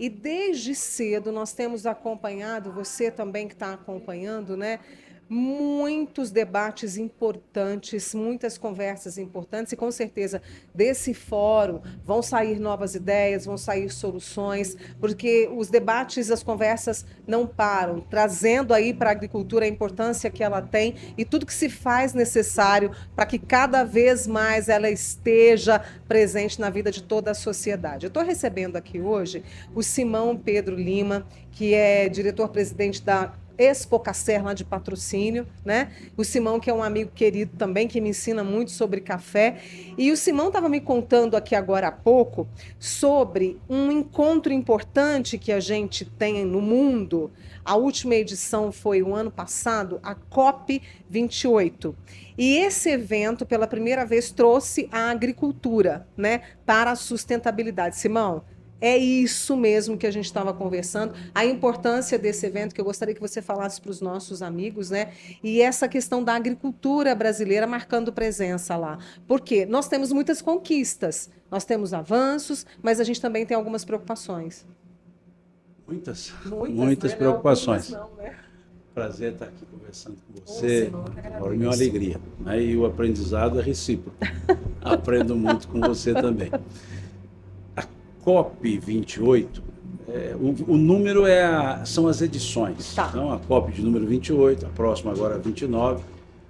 E desde cedo nós temos acompanhado, você também que está acompanhando, né? Muitos debates importantes, muitas conversas importantes, e com certeza desse fórum vão sair novas ideias, vão sair soluções, porque os debates, as conversas não param, trazendo aí para a agricultura a importância que ela tem e tudo que se faz necessário para que cada vez mais ela esteja presente na vida de toda a sociedade. Eu estou recebendo aqui hoje o Simão Pedro Lima, que é diretor-presidente da Expocacer lá de Patrocínio, né? O Simão, que é um amigo querido também, que me ensina muito sobre café. E o Simão estava me contando aqui agora há pouco sobre um encontro importante que a gente tem no mundo. A última edição foi o ano passado, a COP 28. E esse evento, pela primeira vez, trouxe a agricultura, né, para a sustentabilidade. Simão, é isso mesmo que a gente estava conversando, a importância desse evento, que eu gostaria que você falasse para os nossos amigos, né? E essa questão da agricultura brasileira marcando presença lá. Porque nós temos muitas conquistas, nós temos avanços, mas a gente também tem algumas preocupações. Muitas, Muitas, muitas né? Não é algumas preocupações. não, né? Prazer estar aqui conversando com Ô, você, Simão, eu que enorme uma agradeço. alegria, né? E o aprendizado é recíproco. Aprendo muito com você também. A COP 28, o número são as edições. Tá. Então, a COP de número 28, a próxima agora 29,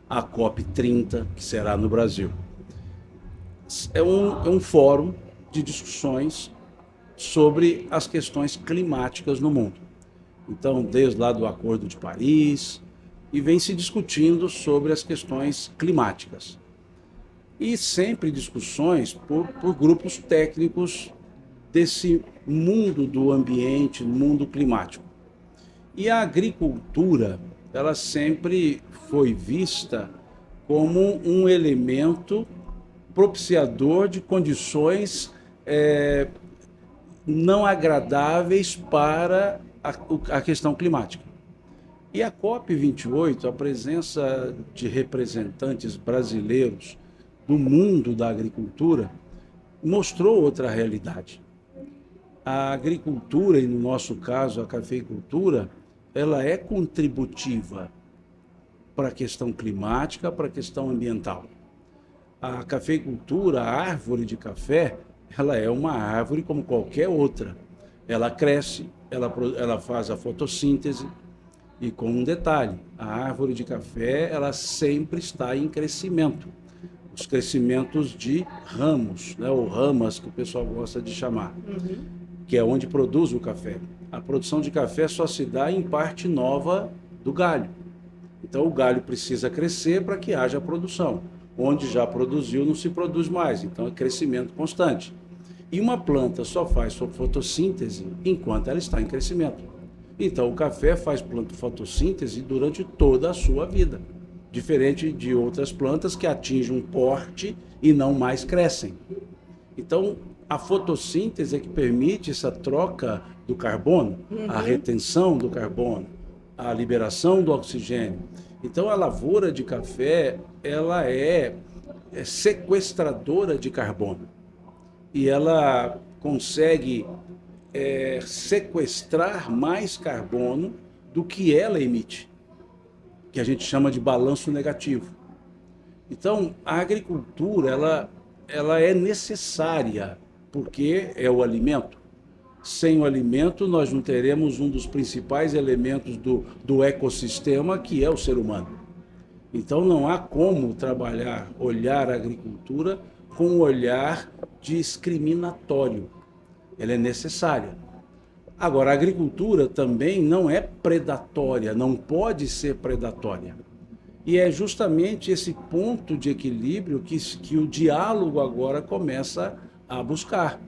a COP 30, que será no Brasil. É um fórum de discussões sobre as questões climáticas no mundo. Então, desde lá do Acordo de Paris, e vem se discutindo sobre as questões climáticas. E sempre discussões por grupos técnicos desse mundo do ambiente, mundo climático. E a agricultura, ela sempre foi vista como um elemento propiciador de condições não agradáveis para a questão climática. E a COP 28, a presença de representantes brasileiros do mundo da agricultura, mostrou outra realidade. A agricultura, e no nosso caso a cafeicultura, ela é contributiva para a questão climática, para a questão ambiental. A cafeicultura, a árvore de café, ela é uma árvore como qualquer outra. Ela cresce, ela faz a fotossíntese, e com um detalhe, a árvore de café, ela sempre está em crescimento. Os crescimentos de ramos, né, ou ramas, que o pessoal gosta de chamar, que é onde produz o café. A produção de café só se dá em parte nova do galho. Então, o galho precisa crescer para que haja produção. Onde já produziu, não se produz mais. Então, é crescimento constante. E uma planta só faz sua fotossíntese enquanto ela está em crescimento. Então, o café faz fotossíntese durante toda a sua vida, diferente de outras plantas que atingem um porte e não mais crescem. Então, a fotossíntese é que permite essa troca do carbono, a retenção do carbono, a liberação do oxigênio. Então, a lavoura de café, ela é sequestradora de carbono. E ela consegue sequestrar mais carbono do que ela emite, que a gente chama de balanço negativo. Então, a agricultura, ela é necessária, porque é o alimento. Sem o alimento, nós não teremos um dos principais elementos do ecossistema, que é o ser humano. Então, não há como olhar a agricultura com um olhar discriminatório. Ela é necessária. Agora, a agricultura também não é predatória, não pode ser predatória. E é justamente esse ponto de equilíbrio que o diálogo agora começa a buscar.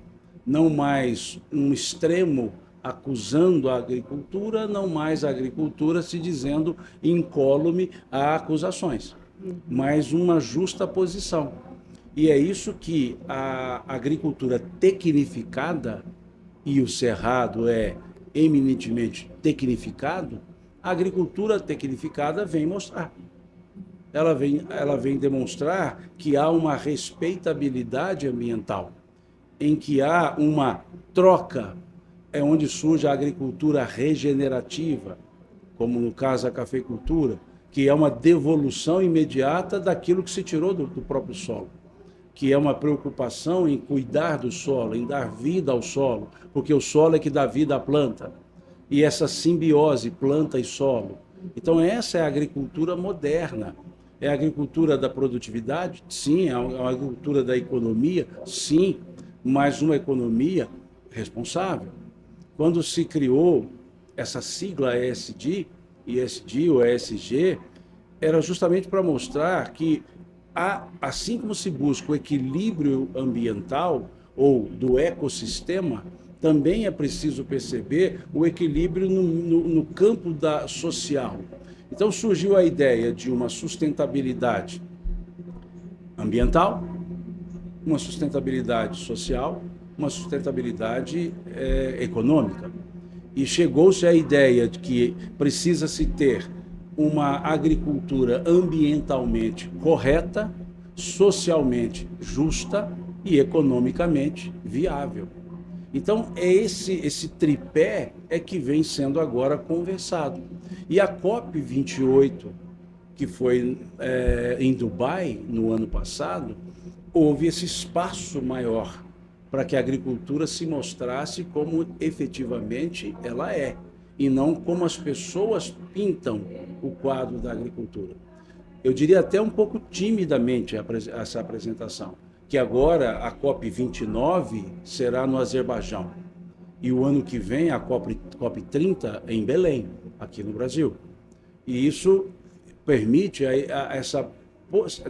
Não mais um extremo acusando a agricultura, não mais a agricultura se dizendo incólume a acusações, mas uma justa posição. E é isso que a agricultura tecnificada, e o cerrado é eminentemente tecnificado, a agricultura tecnificada vem mostrar. Ela vem demonstrar que há uma respeitabilidade ambiental, em que há uma troca é onde surge a agricultura regenerativa, como no caso a cafeicultura, que é uma devolução imediata daquilo que se tirou do próprio solo, que é uma preocupação em cuidar do solo, em dar vida ao solo, porque o solo é que dá vida à planta. E essa simbiose planta e solo. Então essa é a agricultura moderna. É a agricultura da produtividade? Sim. É a agricultura da economia? Sim. Mas uma economia responsável. Quando se criou essa sigla ESG ou ESG, era justamente para mostrar que assim como se busca o equilíbrio ambiental ou do ecossistema, também é preciso perceber o equilíbrio no campo social. Então surgiu a ideia de uma sustentabilidade ambiental, uma sustentabilidade social, uma sustentabilidade econômica. E chegou-se à ideia de que precisa-se ter uma agricultura ambientalmente correta, socialmente justa e economicamente viável. Então, esse tripé é que vem sendo agora conversado. E a COP28, que foi em Dubai no ano passado, houve esse espaço maior para que a agricultura se mostrasse como efetivamente ela é, e não como as pessoas pintam o quadro da agricultura. Eu diria até um pouco timidamente essa apresentação, que agora a COP29 será no Azerbaijão, e o ano que vem a COP30 em Belém, aqui no Brasil. E isso permite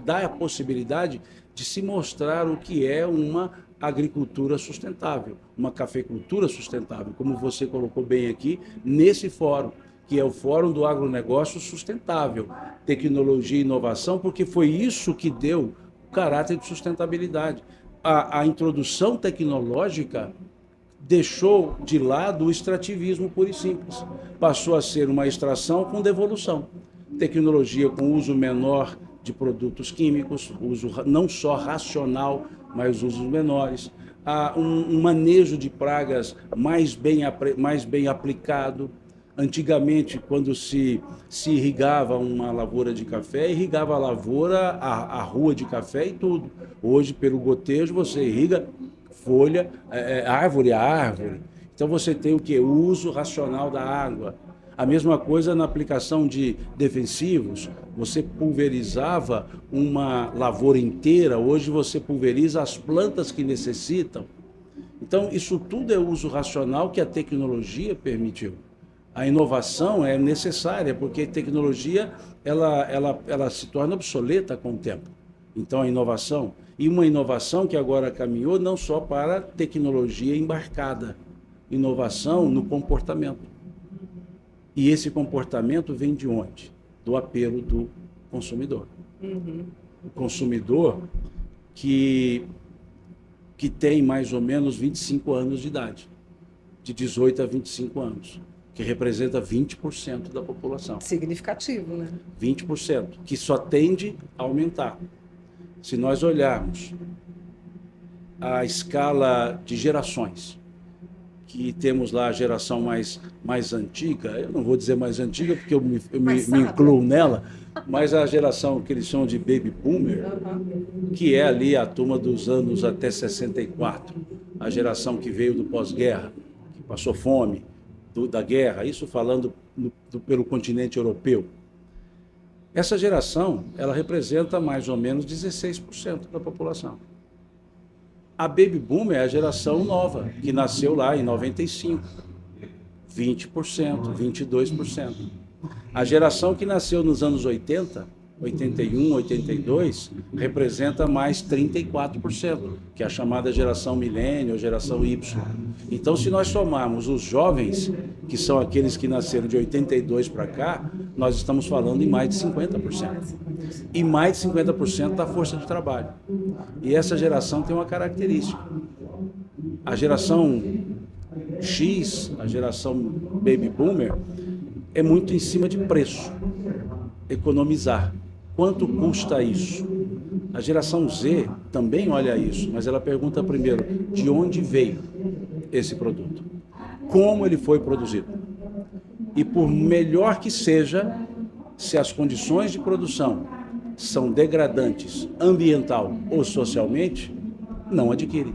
dá a possibilidade de se mostrar o que é uma agricultura sustentável, uma cafeicultura sustentável, como você colocou bem aqui, nesse fórum, que é o Fórum do Agronegócio Sustentável, Tecnologia e Inovação, porque foi isso que deu o caráter de sustentabilidade. A introdução tecnológica deixou de lado o extrativismo puro e simples. Passou a ser uma extração com devolução. Tecnologia com uso menor de produtos químicos, uso não só racional, mas usos menores. Um manejo de pragas mais bem aplicado. Antigamente, quando se irrigava uma lavoura de café, irrigava a lavoura, a rua de café e tudo. Hoje, pelo gotejo, você irriga folha, árvore a árvore. Então você tem o quê? O uso racional da água. A mesma coisa na aplicação de defensivos. Você pulverizava uma lavoura inteira, hoje você pulveriza as plantas que necessitam. Então isso tudo é uso racional que a tecnologia permitiu. A inovação é necessária, porque a tecnologia ela se torna obsoleta com o tempo. Então a inovação, e uma inovação que agora caminhou não só para tecnologia embarcada, inovação no comportamento. E esse comportamento vem de onde? Do apelo do consumidor. Uhum. O consumidor que tem mais ou menos 25 anos de idade, de 18 a 25 anos, que representa 20% da população. Significativo, né? 20%, que só tende a aumentar. Se nós olharmos a escala de gerações, que temos lá a geração mais antiga, eu não vou dizer mais antiga porque eu me incluo nela, mas a geração que eles chamam de Baby Boomer, que é ali a turma dos anos até 64, a geração que veio do pós-guerra, que passou fome, da guerra, isso falando pelo continente europeu. Essa geração, ela representa mais ou menos 16% da população. A Baby Boom é a geração nova, que nasceu lá em 95, 20%, 22%. A geração que nasceu nos anos 80, 81, 82, representa mais 34%, que é a chamada geração milênio, geração Y. Então, se nós somarmos os jovens, que são aqueles que nasceram de 82 para cá, nós estamos falando em mais de 50%. E mais de 50% da força de trabalho. E essa geração tem uma característica. A geração X, a geração Baby Boomer, é muito em cima de preço, economizar. Quanto custa isso? A geração Z também olha isso, mas ela pergunta primeiro, de onde veio esse produto? como ele foi produzido. E por melhor que seja, se as condições de produção são degradantes ambiental ou socialmente, não adquire.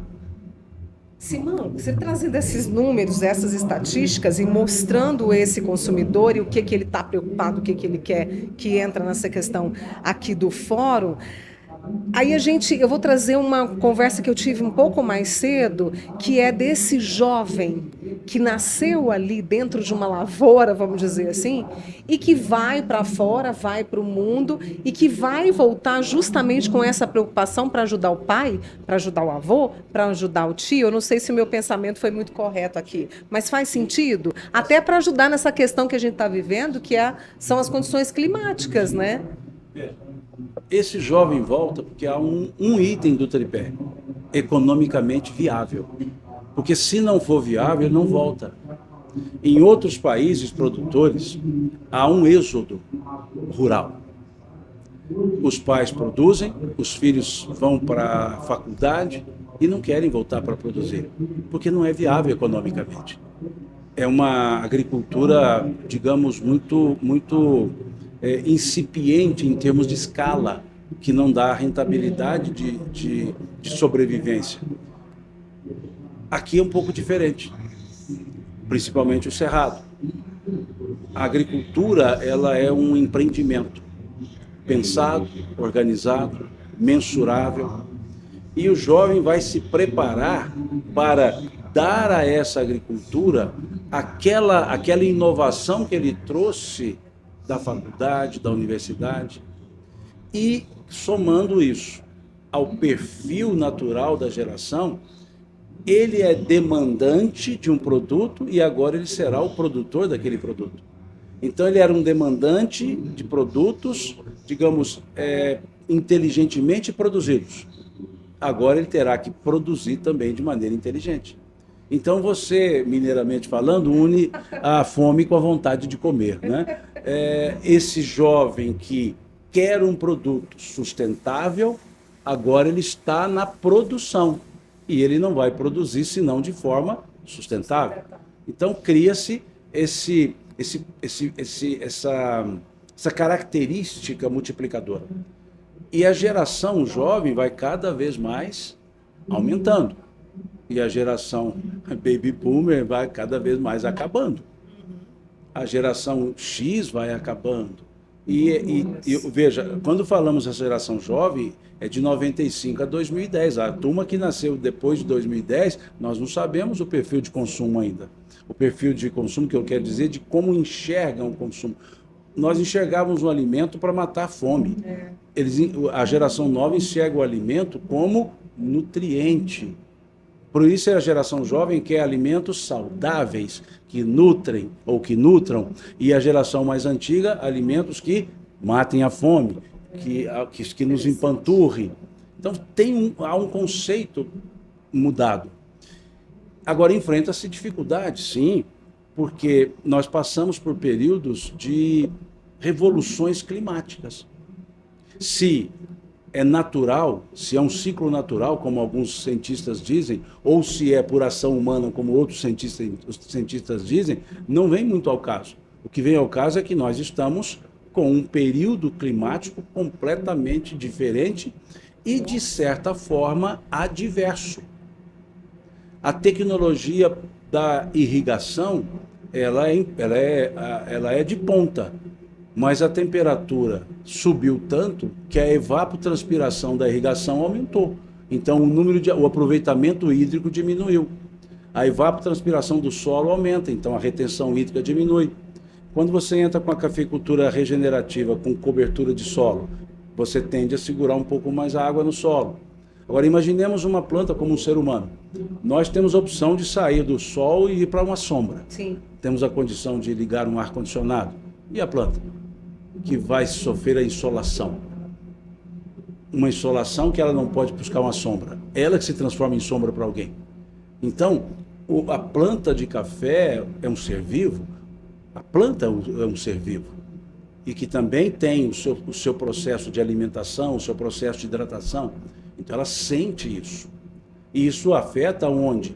Simão, você trazendo esses números, essas estatísticas e mostrando esse consumidor e o que ele está preocupado, o que ele quer que entra nessa questão aqui do fórum. Aí eu vou trazer uma conversa que eu tive um pouco mais cedo, que é desse jovem que nasceu ali dentro de uma lavoura, vamos dizer assim, e que vai para fora, vai para o mundo e que vai voltar justamente com essa preocupação para ajudar o pai, para ajudar o avô, para ajudar o tio. Eu não sei se o meu pensamento foi muito correto aqui, mas faz sentido, até para ajudar nessa questão que a gente está vivendo, são as condições climáticas, né? Esse jovem volta porque há um item do tripé, economicamente viável. Porque se não for viável, ele não volta. Em outros países produtores, há um êxodo rural. Os pais produzem, os filhos vão para a faculdade e não querem voltar para produzir, porque não é viável economicamente. É uma agricultura, digamos, muito incipiente em termos de escala, que não dá rentabilidade de sobrevivência. Aqui é um pouco diferente, principalmente o cerrado. A agricultura, ela é um empreendimento pensado, organizado, mensurável, e o jovem vai se preparar para dar a essa agricultura aquela inovação que ele trouxe da faculdade, da universidade, e somando isso ao perfil natural da geração, ele é demandante de um produto e agora ele será o produtor daquele produto. Então ele era um demandante de produtos, digamos, inteligentemente produzidos. Agora ele terá que produzir também de maneira inteligente. Então você, mineiramente falando, une a fome com a vontade de comer, né? Esse jovem que quer um produto sustentável, agora ele está na produção. E ele não vai produzir senão de forma sustentável. Então cria-se essa característica multiplicadora. E a geração jovem vai cada vez mais aumentando. E a geração baby boomer vai cada vez mais acabando. A geração X vai acabando. E veja, quando falamos da geração jovem, é de 95 a 2010. A turma que nasceu depois de 2010, nós não sabemos o perfil de consumo ainda. O perfil de consumo, que eu quero dizer, de como enxergam o consumo. Nós enxergávamos o alimento para matar a fome. A geração nova enxerga o alimento como nutriente. Por isso a geração jovem quer alimentos saudáveis, que nutrem ou que nutram, e a geração mais antiga, alimentos que matem a fome, que nos empanturrem. Então há um conceito mudado. Agora enfrenta-se dificuldades, sim, porque nós passamos por períodos de revoluções climáticas. Se é natural, se é um ciclo natural, como alguns cientistas dizem, ou se é por ação humana, como outros cientistas dizem, não vem muito ao caso. O que vem ao caso é que nós estamos com um período climático completamente diferente e, de certa forma, adverso. A tecnologia da irrigação, ela é de ponta, mas a temperatura subiu tanto que a evapotranspiração da irrigação aumentou. Então o aproveitamento hídrico diminuiu. A evapotranspiração do solo aumenta, então a retenção hídrica diminui. Quando você entra com a cafeicultura regenerativa, com cobertura de solo, você tende a segurar um pouco mais a água no solo. Agora imaginemos uma planta como um ser humano. Nós temos a opção de sair do sol e ir para uma sombra. Sim. Temos a condição de ligar um ar-condicionado. E a planta? Que vai sofrer a insolação. Uma insolação que ela não pode buscar uma sombra. Ela que se transforma em sombra para alguém. Então, a planta de café é um ser vivo. A planta é um ser vivo. E que também tem o seu processo de alimentação, o seu processo de hidratação. Então ela sente isso. E isso afeta onde?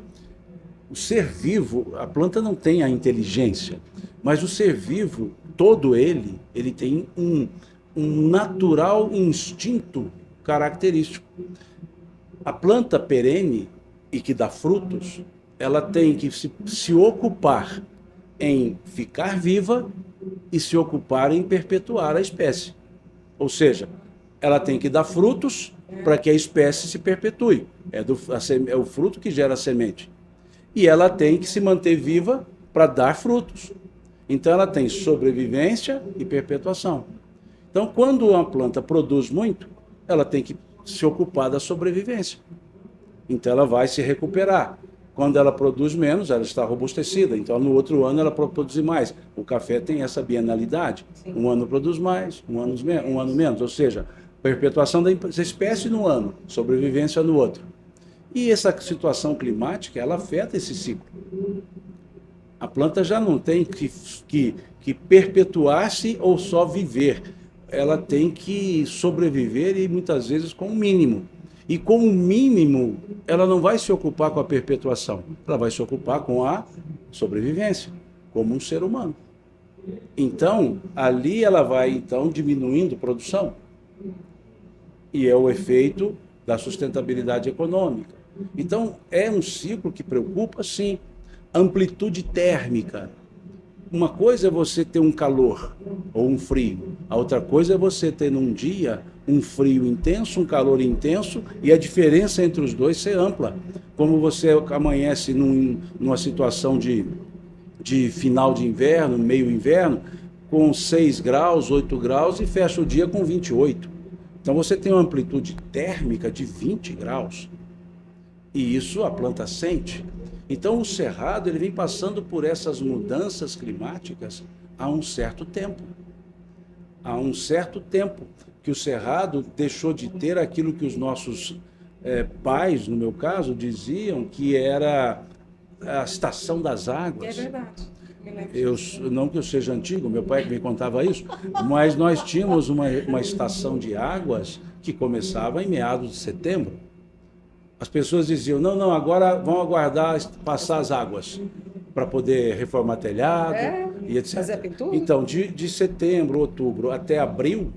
o ser vivo, a planta não tem a inteligência, mas o ser vivo, todo ele tem um natural instinto característico. A planta perene e que dá frutos, ela tem que se ocupar em ficar viva e se ocupar em perpetuar a espécie. Ou seja, ela tem que dar frutos para que a espécie se perpetue. É o fruto que gera a semente. E ela tem que se manter viva para dar frutos. Então ela tem sobrevivência e perpetuação. Então, quando uma planta produz muito, ela tem que se ocupar da sobrevivência. Então ela vai se recuperar. Quando ela produz menos, ela está robustecida. Então, no outro ano, ela produz mais. O café tem essa bienalidade. Sim. Um ano produz mais, um ano menos. Ou seja, perpetuação da espécie no ano, sobrevivência no outro. E essa situação climática, ela afeta esse ciclo. A planta já não tem que perpetuar-se ou só viver. Ela tem que sobreviver e muitas vezes com o mínimo. E com o mínimo, ela não vai se ocupar com a perpetuação, ela vai se ocupar com a sobrevivência, como um ser humano. Então, ali ela vai então diminuindo a produção. E é o efeito da sustentabilidade econômica. Então, é um ciclo que preocupa, sim. Amplitude térmica. Uma coisa é você ter um calor ou um frio, a outra coisa é você ter num dia um frio intenso, um calor intenso, e a diferença entre os dois ser ampla. Como você amanhece numa situação de final de inverno, meio inverno, com 6 graus, 8 graus, e fecha o dia com 28. Então você tem uma amplitude térmica de 20 graus. E isso a planta sente. Então o cerrado ele vem passando por essas mudanças climáticas há um certo tempo. Há um certo tempo que o cerrado deixou de ter aquilo que os nossos pais, no meu caso, diziam que era a estação das águas. É verdade. Não que eu seja antigo, meu pai que me contava isso, mas nós tínhamos uma estação de águas que começava em meados de setembro. As pessoas diziam, não, agora vão aguardar passar as águas para poder reformar telhado e etc. Fazer a pintura? Então, de setembro, outubro até abril,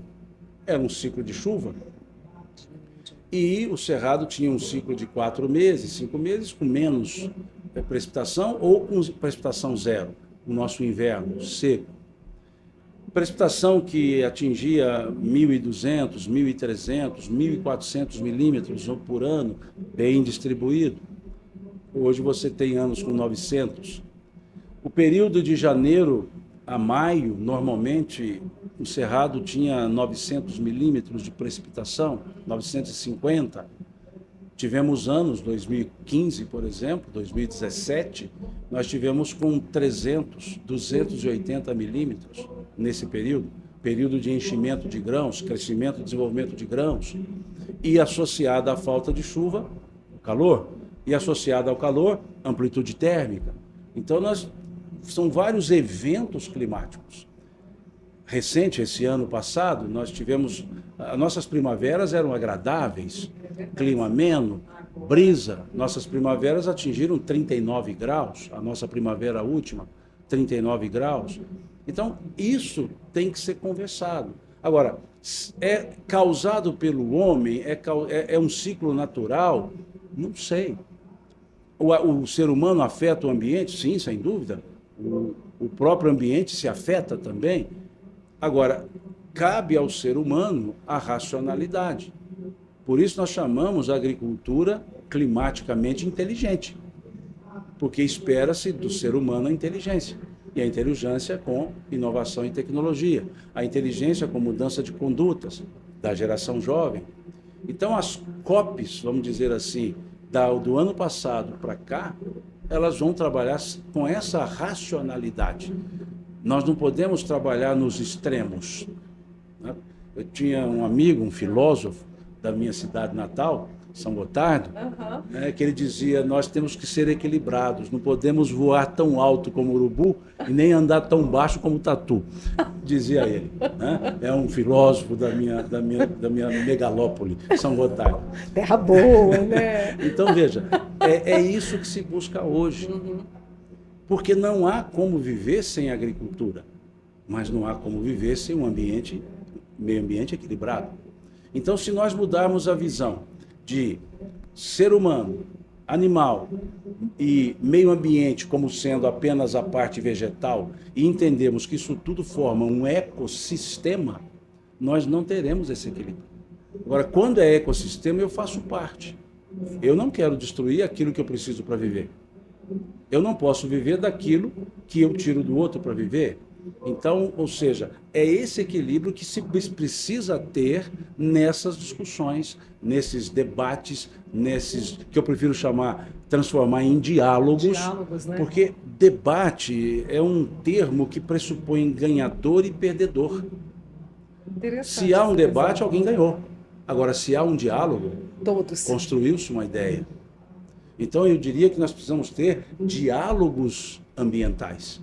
era um ciclo de chuva. E o cerrado tinha um ciclo de 4 meses, 5 meses, com menos precipitação ou com precipitação zero. O nosso inverno seco. Precipitação que atingia 1.200, 1.300, 1.400 milímetros por ano, bem distribuído. Hoje você tem anos com 900. O período de janeiro a maio, normalmente, o cerrado tinha 900 milímetros de precipitação, 950. Tivemos anos, 2015, por exemplo, 2017, nós tivemos com 300, 280 milímetros nesse período de enchimento de grãos, crescimento e desenvolvimento de grãos, e associada à falta de chuva, o calor, e associada ao calor, amplitude térmica. Então, são vários eventos climáticos. Recente, esse ano passado, nós tivemos, as nossas primaveras eram agradáveis, clima ameno, brisa. Nossas primaveras atingiram 39 graus, a nossa primavera última, 39 graus. Então, isso tem que ser conversado. Agora, é causado pelo homem, é um ciclo natural? Não sei. O ser humano afeta o ambiente? Sim, sem dúvida. O próprio ambiente se afeta também. Agora, cabe ao ser humano a racionalidade. Por isso nós chamamos a agricultura climaticamente inteligente, porque espera-se do ser humano a inteligência, e a inteligência com inovação e tecnologia, a inteligência com mudança de condutas da geração jovem. Então as COPs, vamos dizer assim, do ano passado para cá, elas vão trabalhar com essa racionalidade. Nós não podemos trabalhar nos extremos. Eu tinha um amigo, um filósofo da minha cidade natal, São Gotardo, né, que ele dizia: nós temos que ser equilibrados, não podemos voar tão alto como o urubu e nem andar tão baixo como o tatu, dizia ele. Né? É um filósofo da minha megalópole, São Gotardo. Terra boa, né? Então, veja, é isso que se busca hoje. Porque não há como viver sem agricultura, mas não há como viver sem um meio ambiente equilibrado. Então, se nós mudarmos a visão de ser humano, animal e meio ambiente como sendo apenas a parte vegetal e entendermos que isso tudo forma um ecossistema, nós não teremos esse equilíbrio. Agora, quando é ecossistema, eu faço parte. Eu não quero destruir aquilo que eu preciso para viver. Eu não posso viver daquilo que eu tiro do outro para viver. Então, ou seja, é esse equilíbrio que se precisa ter nessas discussões, nesses debates, nesses que eu prefiro transformar em diálogos, né? Porque debate é um termo que pressupõe ganhador e perdedor. Se há um debate, alguém ganhou. Agora, se há um diálogo, construiu-se uma ideia. Então, eu diria que nós precisamos ter diálogos ambientais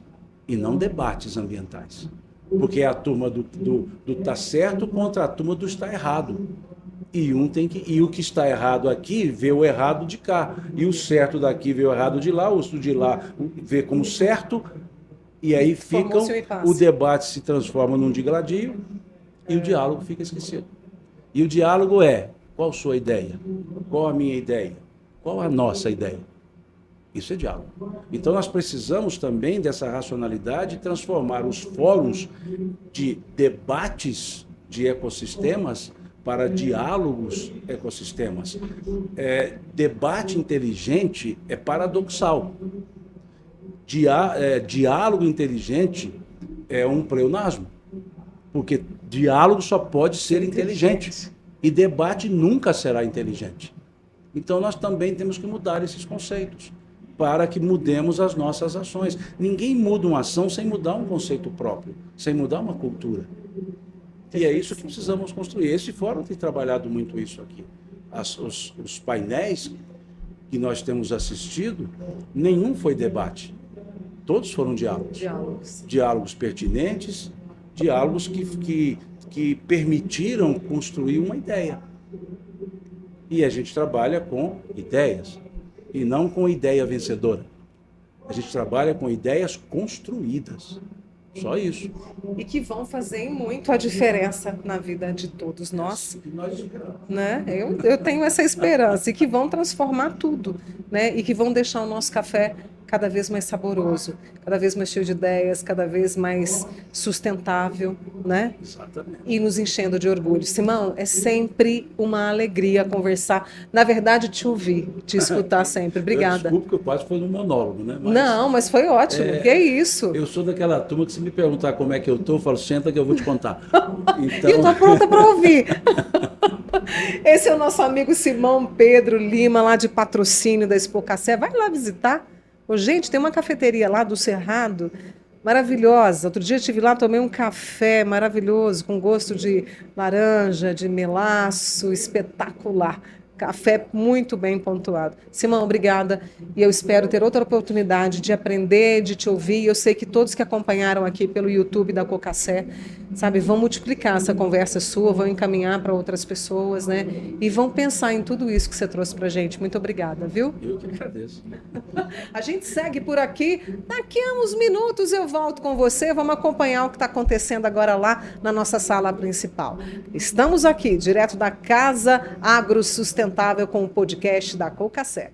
e não debates ambientais. Porque é a turma do tá certo contra a turma do está errado. E o que está errado aqui vê o errado de cá. E o certo daqui vê o errado de lá, o de lá vê como certo. E aí o debate se transforma num digladio e o diálogo fica esquecido. E o diálogo é: qual a sua ideia? Qual a minha ideia? Qual a nossa ideia? Isso é diálogo. Então, nós precisamos também dessa racionalidade e transformar os fóruns de debates de ecossistemas para diálogos ecossistemas. Debate inteligente é paradoxal. Diálogo inteligente é um pleonasmo, porque diálogo só pode ser inteligente e debate nunca será inteligente. Então, nós também temos que mudar esses conceitos para que mudemos as nossas ações. Ninguém muda uma ação sem mudar um conceito próprio, sem mudar uma cultura. E é isso que precisamos construir. Esse fórum tem trabalhado muito isso aqui. Os painéis que nós temos assistido, nenhum foi debate. Todos foram diálogos. Diálogos pertinentes, diálogos que permitiram construir uma ideia. E a gente trabalha com ideias, e não com ideia vencedora. A gente trabalha com ideias construídas. Só isso. E que vão fazer muito a diferença na vida de todos nós. Né? Eu tenho essa esperança. E que vão transformar tudo. Né? E que vão deixar o nosso café cada vez mais saboroso, cada vez mais cheio de ideias, cada vez mais sustentável, né? Exatamente. E nos enchendo de orgulho. Simão, é sempre uma alegria conversar. Na verdade, te ouvir, te escutar sempre. Obrigada. Desculpa que eu quase foi no monólogo, né? Não, mas foi ótimo. Que é isso? Eu sou daquela turma que se me perguntar como é que eu estou, eu falo: senta que eu vou te contar. Então... E eu estou pronta para ouvir. Esse é o nosso amigo Simão Pedro Lima, lá de Patrocínio da Expo Café. Vai lá visitar. Gente, tem uma cafeteria lá do Cerrado, maravilhosa. Outro dia eu estive lá, tomei um café maravilhoso, com gosto de laranja, de melaço, espetacular. Café muito bem pontuado. Simão, obrigada. E eu espero ter outra oportunidade de aprender, de te ouvir. Eu sei que todos que acompanharam aqui pelo YouTube da Cocacé, sabe, vão multiplicar essa conversa sua, vão encaminhar para outras pessoas, né? E vão pensar em tudo isso que você trouxe para a gente. Muito obrigada, viu? Eu que agradeço. A gente segue por aqui. Daqui a uns minutos eu volto com você. Vamos acompanhar o que está acontecendo agora lá na nossa sala principal. Estamos aqui, direto da Casa Agro Sustentável, com o podcast da Cocacé.